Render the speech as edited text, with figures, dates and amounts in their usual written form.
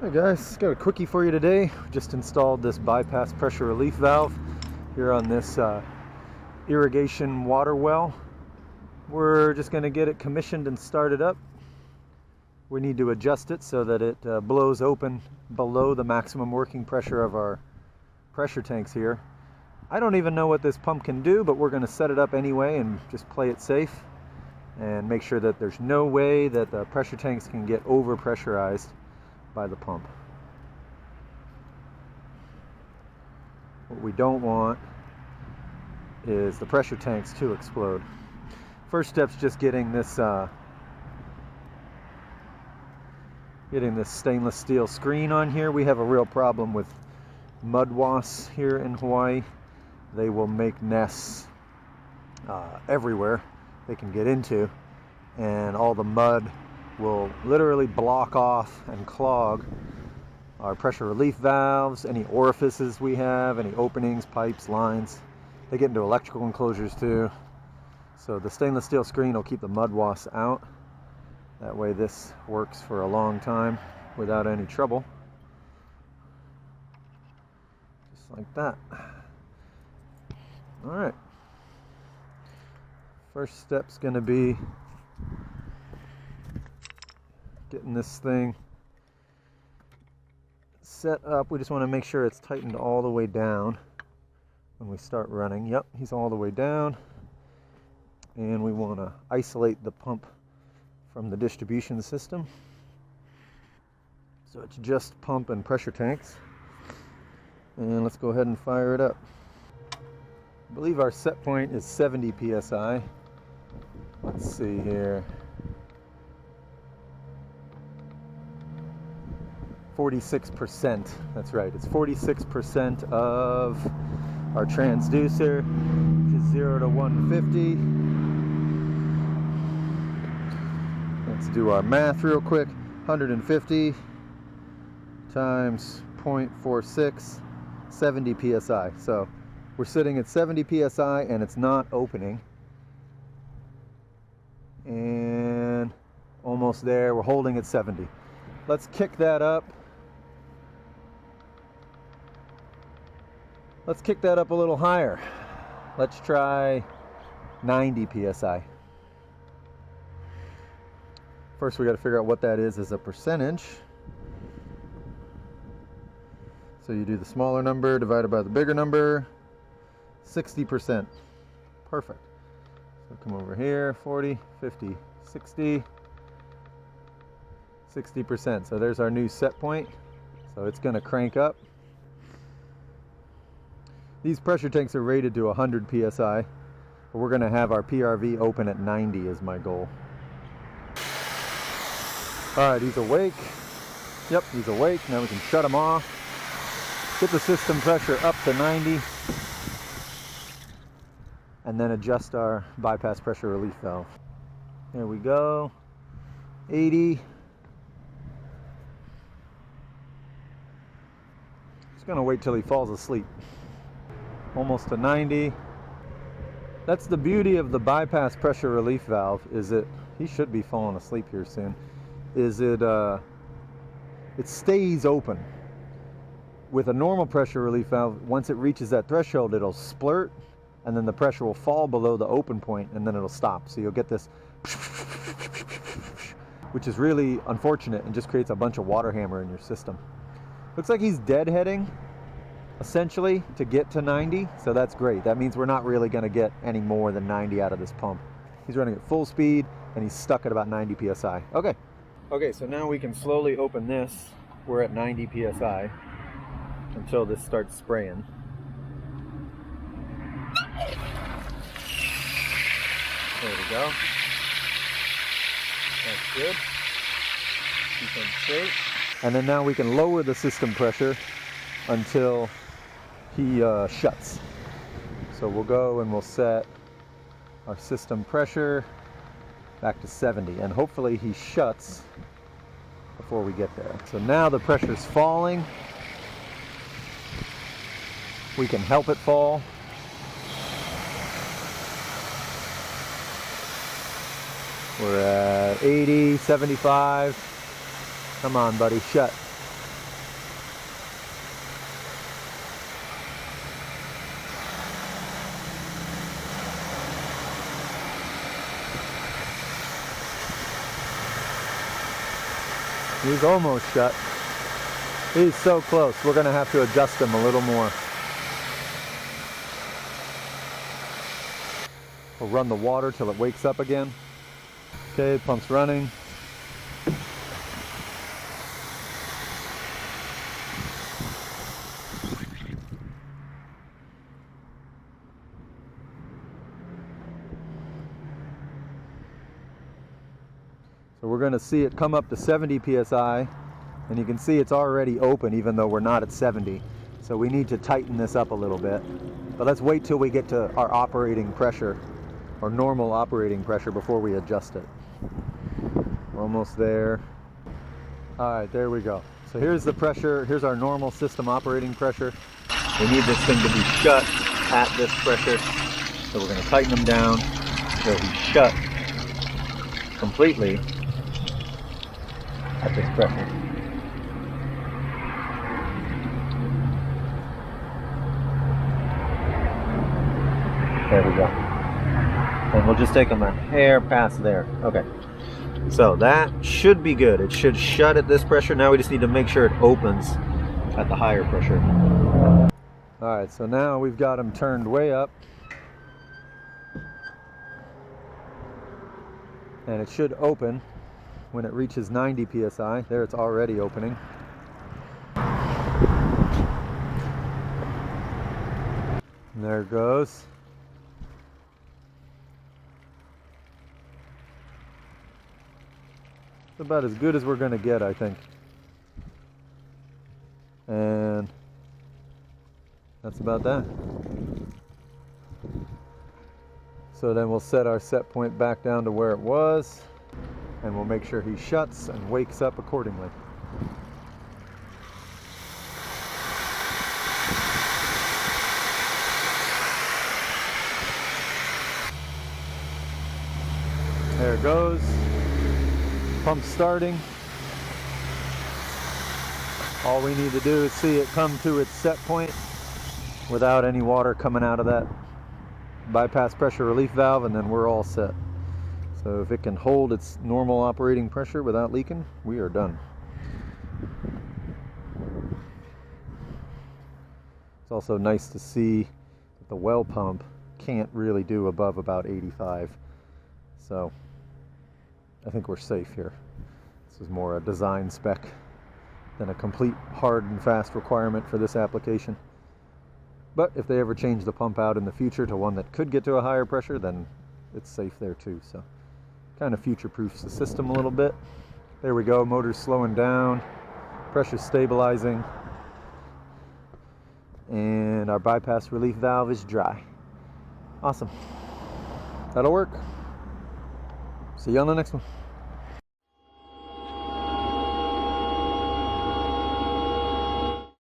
Hey guys, got a quickie for you today. Just installed this bypass pressure relief valve here on this irrigation water well. We're just going to get it commissioned and started up. We need to adjust it so that it blows open below the maximum working pressure of our pressure tanks here. I don't even know what this pump can do, but we're going to set it up anyway and just play it safe and make sure that there's no way that the pressure tanks can get over pressurized by the pump. What we don't want is the pressure tanks to explode. First step's just getting this stainless steel screen on here. We have a real problem with mud wasps here in Hawaii. They will make nests everywhere they can get into, and all the mud will literally block off and clog our pressure relief valves, any orifices we have, any openings, pipes, lines. They get into electrical enclosures too. So the stainless steel screen will keep the mud wasps out. That way this works for a long time without any trouble. Just like that. All right. First step's going to be getting this thing set up. We just want to make sure it's tightened all the way down when we start running. Yep, he's all the way down. And we want to isolate the pump from the distribution system. So it's just pump and pressure tanks. And let's go ahead and fire it up. I believe our set point is 70 psi. Let's see here. 46%. That's right. It's 46% of our transducer, which is 0 to 150. Let's do our math real quick. 150 times 0.46, 70 psi. So we're sitting at 70 psi and it's not opening. And almost there. We're holding at 70. Let's kick that up. Let's kick that up a little higher. Let's try 90 psi. First we got to figure out what that is as a percentage. So you do the smaller number divided by the bigger number. 60%. Perfect. So come over here, 40, 50, 60. 60%. So there's our new set point. So it's going to crank up. These pressure tanks are rated to 100 psi, but we're going to have our PRV open at 90 is my goal. All right, he's awake. Yep, he's awake. Now we can shut him off. Get the system pressure up to 90, and then adjust our bypass pressure relief valve. There we go. 80. Just going to wait till he falls asleep. Almost to 90. That's the beauty of the bypass pressure relief valve, is that he should be falling asleep here soon, is it stays open. With a normal pressure relief valve, once it reaches that threshold, it'll splurt, and then the pressure will fall below the open point, and then it'll stop. So you'll get this, which is really unfortunate and just creates a bunch of water hammer in your system. Looks like he's deadheading, essentially, to get to 90, so that's great. That means we're not really going to get any more than 90 out of this pump. He's running at full speed, and he's stuck at about 90 psi. Okay, so now we can slowly open this. We're at 90 psi until this starts spraying. There we go. That's good. Keep him straight. And then now we can lower the system pressure until he shuts. So we'll go and we'll set our system pressure back to 70, and hopefully he shuts before we get there. So now the pressure's falling. We can help it fall. We're at 80, 75. Come on, buddy, shut. He's almost shut. He's so close. We're going to have to adjust him a little more. We'll run the water till it wakes up again. Okay, pump's running. So we're going to see it come up to 70 psi, and you can see it's already open even though we're not at 70. So we need to tighten this up a little bit. But let's wait till we get to our operating pressure, or normal operating pressure, before we adjust it. We're almost there. All right, there we go. So here's the pressure. Here's our normal system operating pressure. We need this thing to be shut at this pressure. So we're going to tighten them down so he's shut completely at this pressure. There we go. And we'll just take them a hair past there. Okay. So that should be good. It should shut at this pressure. Now we just need to make sure it opens at the higher pressure. All right, so now we've got them turned way up. And it should open when it reaches 90 psi. There, it's already opening. And there it goes. It's about as good as we're going to get, I think. And that's about that. So then we'll set our set point back down to where it was, and we'll make sure he shuts and wakes up accordingly. There it goes. Pump starting. All we need to do is see it come to its set point without any water coming out of that bypass pressure relief valve, and then we're all set. So if it can hold its normal operating pressure without leaking, we are done. It's also nice to see that the well pump can't really do above about 85. So I think we're safe here. This is more a design spec than a complete hard and fast requirement for this application. But if they ever change the pump out in the future to one that could get to a higher pressure, then it's safe there too. So kind of future-proofs the system a little bit. There we go, motor's slowing down, pressure's stabilizing, and our bypass relief valve is dry. Awesome. That'll work. See you on the next one.